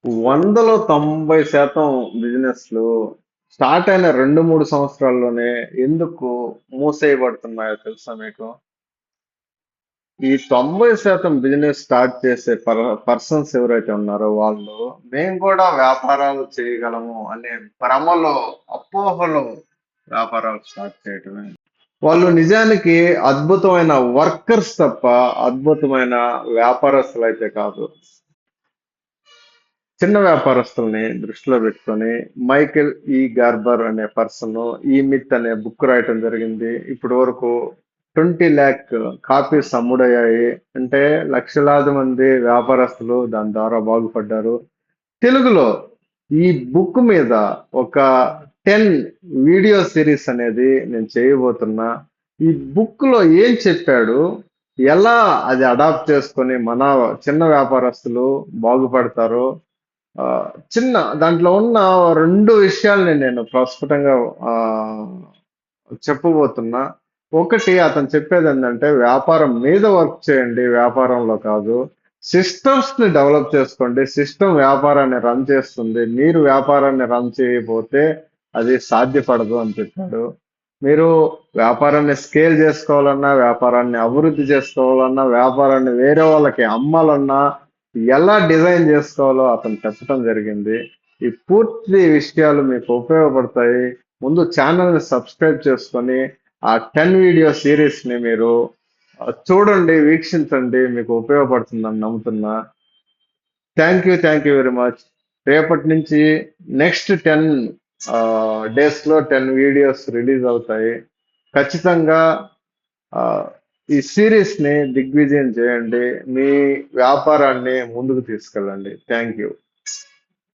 వందలో 90% బిజినెస్లు స్టార్ట్ అయిన 2-3 సంవత్సరాల్లోనే ఎందుకు మూసేయబడుతున్నాయో తెలుసా మీకు? ఈ 90% బిజినెస్ స్టార్ట్ చేసే పర్సన్స్ ఎవరైతే ఉన్నారో వాళ్ళు మేము కూడా వ్యాపారాలు చేయగలము అనే భ్రమలో, అపోహలో వ్యాపారాలు స్టార్ట్ చేయటమే. వాళ్ళు నిజానికి అద్భుతమైన వర్కర్స్ తప్ప అద్భుతమైన వ్యాపారస్తులు అయితే కాదు. చిన్న వ్యాపారస్తుల్ని దృష్టిలో పెట్టుకొని మైకేల్ గార్బర్ అనే పర్సన్ ఈ మిత్ అనే బుక్ రాయటం జరిగింది. ఇప్పటి వరకు 20 lakh కాపీస్ అమ్ముడయ్యాయి. అంటే లక్షలాది మంది వ్యాపారస్తులు దాని ద్వారా బాగుపడ్డారు. తెలుగులో ఈ బుక్ మీద ఒక 10 వీడియో సిరీస్ అనేది నేను చేయబోతున్నా. ఈ బుక్ లో ఏం చెప్పాడు, ఎలా అది అడాప్ట్ చేసుకొని మన చిన్న వ్యాపారస్తులు బాగుపడతారో, ఆ, చిన్న దాంట్లో ఉన్న 2 విషయాల్ని నేను ప్రస్ఫుటంగా ఆ, చెప్పబోతున్నా. ఒకటి, అతను చెప్పేది ఏంటంటే వ్యాపారం మీద వర్క్ చేయండి, వ్యాపారంలో కాదు. సిస్టమ్స్ ని డెవలప్ చేసుకోండి. సిస్టమ్ వ్యాపారాన్ని రన్ చేస్తుంది, మీరు వ్యాపారాన్ని రన్ చేయకపోతే అది సాధ్యపడదు అని చెప్పాడు. మీరు వ్యాపారాన్ని స్కేల్ చేసుకోవాలన్నా, వ్యాపారాన్ని అభివృద్ధి చేసుకోవాలన్నా, వ్యాపారాన్ని వేరే వాళ్ళకి అమ్మాలన్నా ఎలా డిజైన్ చేసుకోవాలో అతను చెప్పడం జరిగింది. ఈ పూర్తి విషయాలు మీకు ఉపయోగపడతాయి. ముందు ఛానల్ని సబ్స్క్రైబ్ చేసుకొని ఆ 10 వీడియో సిరీస్ని మీరు చూడండి, వీక్షించండి, మీకు ఉపయోగపడుతుందని నమ్ముతున్నా. Thank you very much. రేపటి నుంచి నెక్స్ట్ 10 డేస్లో 10 వీడియోస్ రిలీజ్ అవుతాయి. ఖచ్చితంగా ఆ, ఈ సిరీస్ని దిగ్విజయం చేయండి, మీ వ్యాపారాన్ని ముందుకు తీసుకెళ్ళండి. Thank you.